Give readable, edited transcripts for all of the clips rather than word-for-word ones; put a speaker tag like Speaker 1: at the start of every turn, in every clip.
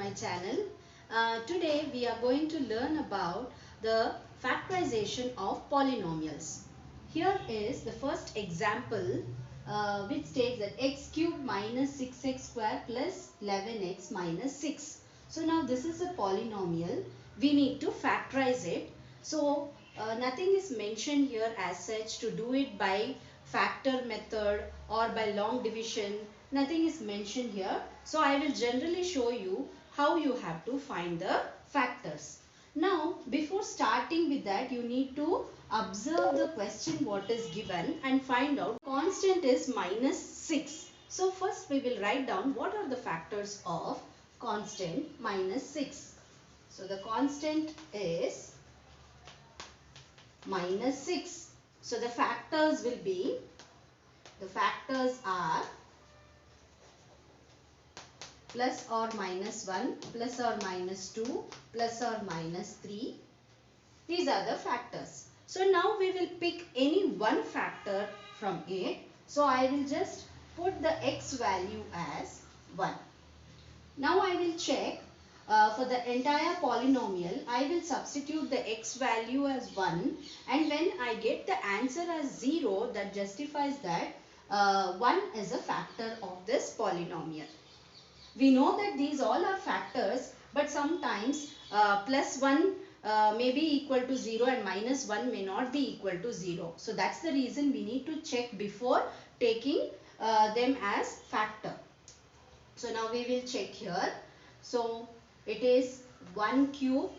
Speaker 1: my channel. Today we are going to learn about the factorization of polynomials. Here is the first example which states that x cube minus 6x square plus 11x minus 6. So now this is a polynomial. We need to factorize it. So nothing is mentioned here as such to do it by factor method or by long division. Nothing is mentioned here. So I will generally show you how you have to find the factors. Now before starting with that, you need to observe the question what is given and find out constant is minus 6. So first we will write down what are the factors of constant minus 6. So the constant is minus 6. So the factors are plus or minus 1, plus or minus 2, plus or minus 3. These are the factors. So now we will pick any one factor from it. So I will just put the x value as 1. Now I will check for the entire polynomial. I will substitute the x value as 1, and when I get the answer as 0, that justifies that 1 is a factor of this polynomial. We know that these all are factors, but sometimes plus 1 may be equal to 0 and minus 1 may not be equal to 0. So that's the reason we need to check before taking them as factor. So now we will check here. So it is 1 cube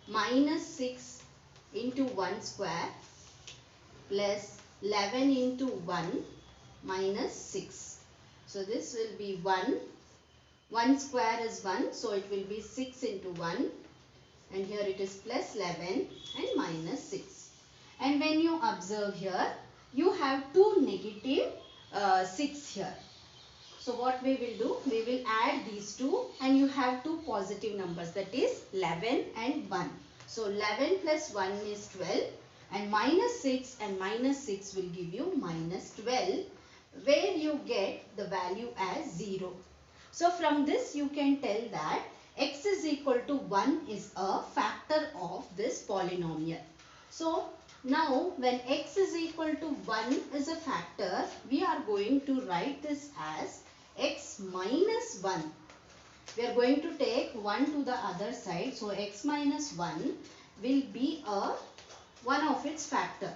Speaker 1: minus 6 into 1 square plus 11 into 1 minus 6. So this will be 1. 1 square is 1. So it will be 6 into 1. And here it is plus 11 and minus 6. And when you observe here, you have two negative 6 here. So what we will do, we will add these two and you have two positive numbers, that is 11 and 1. So 11 plus 1 is 12 and minus 6 and minus 6 will give you minus 12, where you get the value as 0. So from this you can tell that x is equal to 1 is a factor of this polynomial. So now when x is equal to 1 is a factor, we are going to write this as x minus 1. We are going to take 1 to the other side. So x minus 1 will be one of its factor.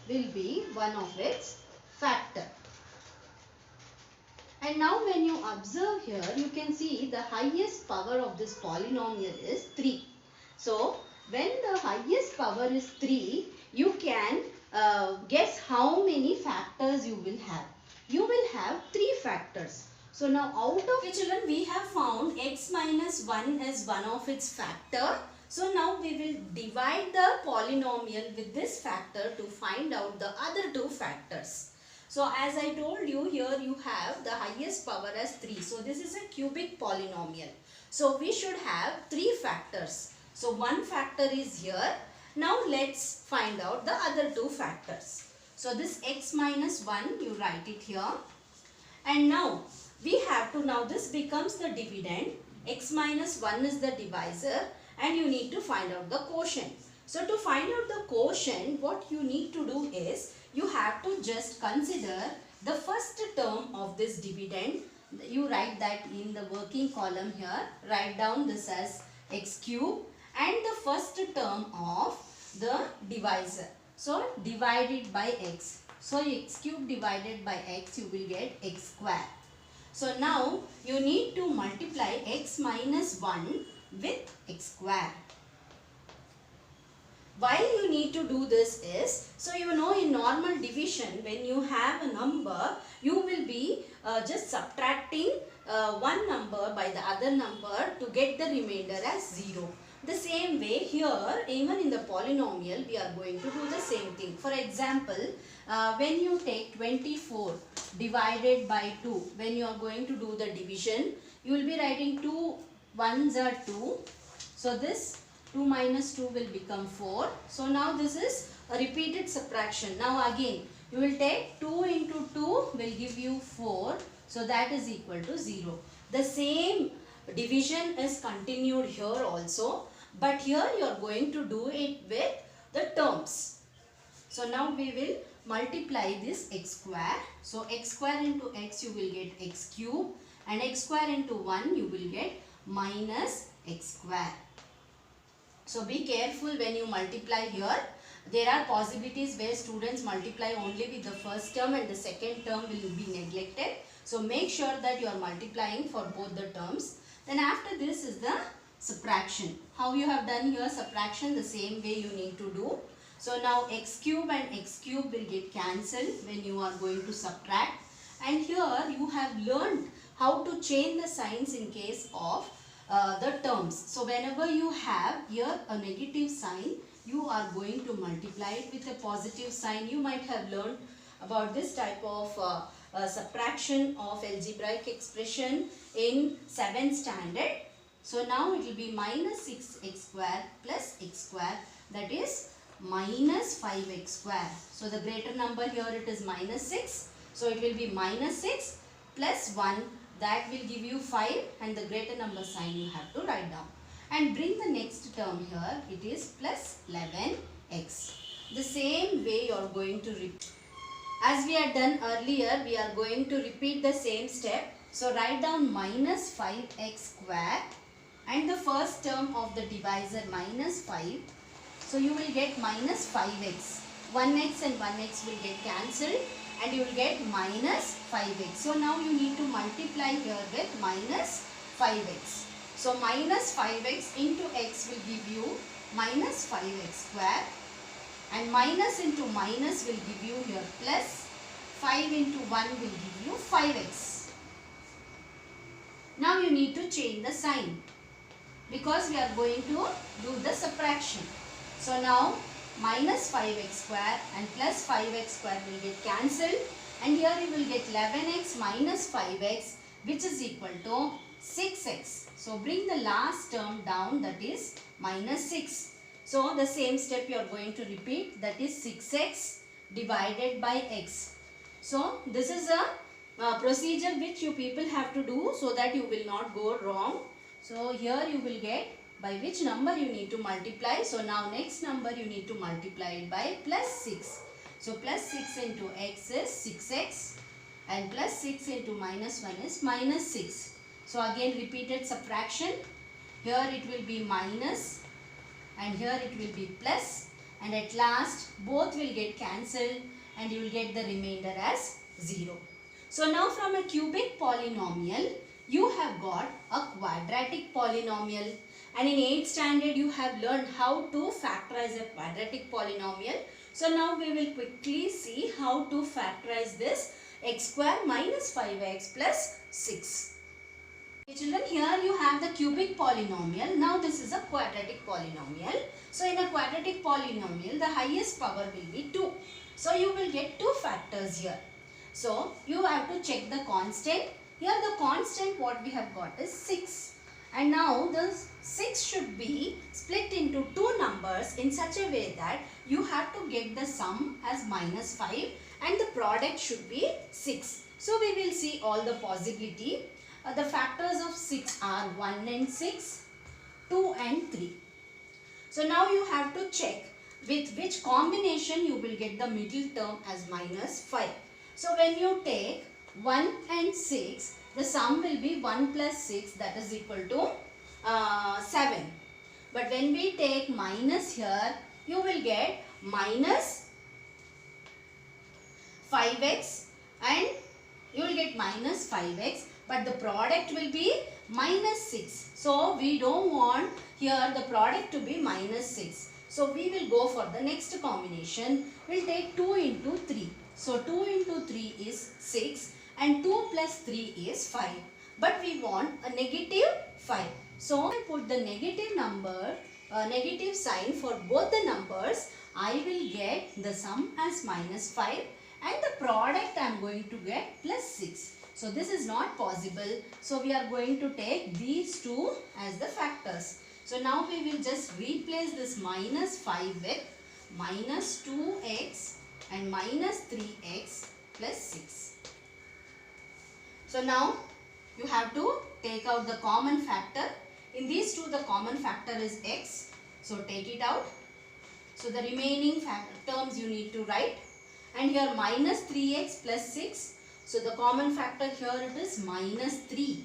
Speaker 1: Will be one of its factor. And now when you observe here, you can see the highest power of this polynomial is 3. So when the highest power is 3, you can guess how many factors you will have. You will have 3 factors. So now out of which children we have found x minus 1 is one of its factor. So now we will divide the polynomial with this factor to find out the other 2 factors. So as I told you, here you have the highest power as 3. So this is a cubic polynomial. So we should have 3 factors. So one factor is here. Now let's find out the other 2 factors. So this x minus 1, you write it here. And now we have to, now this becomes the dividend. X minus 1 is the divisor. And you need to find out the quotient. So to find out the quotient, what you need to do is, you have to just consider the first term of this dividend. You write that in the working column here. Write down this as x cube and the first term of the divisor. So divided by x. So x cube divided by x, you will get x square. So now you need to multiply x minus 1 with x square. Why you need to do this is, so you know in normal division, when you have a number, you will be just subtracting one number by the other number to get the remainder as 0. The same way here, even in the polynomial, we are going to do the same thing. For example, when you take 24 divided by 2, when you are going to do the division, you will be writing 2 1s are 2. So this 2 minus 2 will become 4. So now this is a repeated subtraction. Now again, you will take 2 into 2 will give you 4. So that is equal to 0. The same division is continued here also, but here you are going to do it with the terms. So now we will multiply this x square. So x square into x you will get x cube, and x square into 1 you will get minus x square. So be careful when you multiply here. There are possibilities where students multiply only with the first term and the second term will be neglected. So make sure that you are multiplying for both the terms. Then after this is the subtraction. How you have done here subtraction, the same way you need to do. So now x cube and x cube will get cancelled when you are going to subtract. And here you have learned how to change the signs in case of the terms. So whenever you have here a negative sign, you are going to multiply it with a positive sign. You might have learned about this type of subtraction of algebraic expression in 7th standard. So now it will be minus 6x square plus x square, that is minus 5x square. So the greater number here it is minus 6. So it will be minus 6 plus 1, that will give you 5, and the greater number sign you have to write down. And bring the next term here, it is plus 11x. The same way you are going to repeat. As we had done earlier, we are going to repeat the same step. So write down minus 5x square and the first term of the divisor minus 5. So you will get minus 5x. 1x and 1x will get cancelled and you will get minus 5x. So now you need to multiply here with minus 5x. So minus 5x into x will give you minus 5x square, and minus into minus will give you here plus 5 into 1 will give you 5x. Now you need to change the sign because we are going to do the subtraction. So now minus 5x square and plus 5x square will get cancelled, and here you will get 11x minus 5x, which is equal to 6x. So bring the last term down, that is minus 6. So the same step you are going to repeat, that is 6x divided by x. So this is a procedure which you people have to do so that you will not go wrong. So here you will get by which number you need to multiply. So now next number you need to multiply it by plus 6. So plus 6 into x is 6x and plus 6 into minus 1 is minus 6. So again repeated subtraction. Here it will be minus and here it will be plus, and at last both will get cancelled and you will get the remainder as 0. So now from a cubic polynomial you have got a quadratic polynomial, and in 8th standard you have learned how to factorize a quadratic polynomial. So now we will quickly see how to factorize this x square minus 5x plus 6. Children, here you have the cubic polynomial. Now this is a quadratic polynomial. So in a quadratic polynomial, the highest power will be 2. So you will get 2 factors here. So you have to check the constant. Here the constant what we have got is 6. And now the 6 should be split into 2 numbers in such a way that you have to get the sum as minus 5 and the product should be 6. So we will see all the possibility. The factors of 6 are 1 and 6, 2 and 3. So now you have to check with which combination you will get the middle term as minus 5. So when you take 1 and 6, the sum will be 1 plus 6, that is equal to 7. But when we take minus here, you will get minus 5x and you will get minus 5x. But the product will be minus 6. So we don't want here the product to be minus 6. So we will go for the next combination. We will take 2 into 3. So 2 into 3 is 6 and 2 plus 3 is 5. But we want a negative 5. So I put the negative number, negative sign for both the numbers. I will get the sum as minus 5 and the product I am going to get plus 6. So this is not possible. So we are going to take these two as the factors. So now we will just replace this minus 5 with minus 2x and minus 3x plus 6. So now you have to take out the common factor. In these two the common factor is x. So take it out. So the remaining terms you need to write. And here minus 3x plus 6. So the common factor here it is minus 3.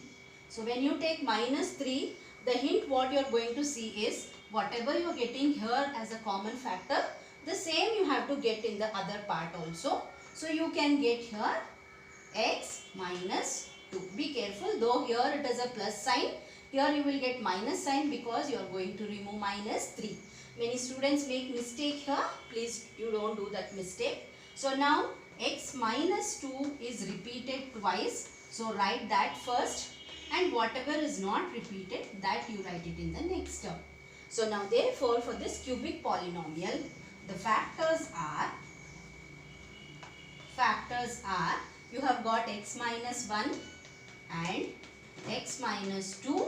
Speaker 1: So when you take minus 3, the hint what you are going to see is whatever you are getting here as a common factor, the same you have to get in the other part also. So you can get here x minus 2. Be careful, though here it is a plus sign, here you will get minus sign because you are going to remove minus 3. Many students make mistake here. Please you don't do that mistake. So now x minus 2 is repeated twice. So write that first, and whatever is not repeated, that you write it in the next term. So now therefore for this cubic polynomial, the factors are you have got x minus 1 and x minus 2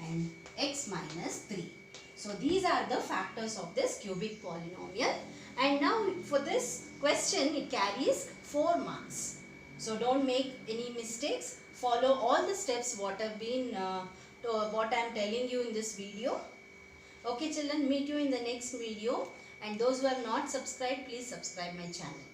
Speaker 1: and x minus 3. So these are the factors of this cubic polynomial. And now for this question it carries 4 marks. So don't make any mistakes. Follow all the steps what have been what I am telling you in this video. Okay children, meet you in the next video. And those who are not subscribed, please subscribe my channel.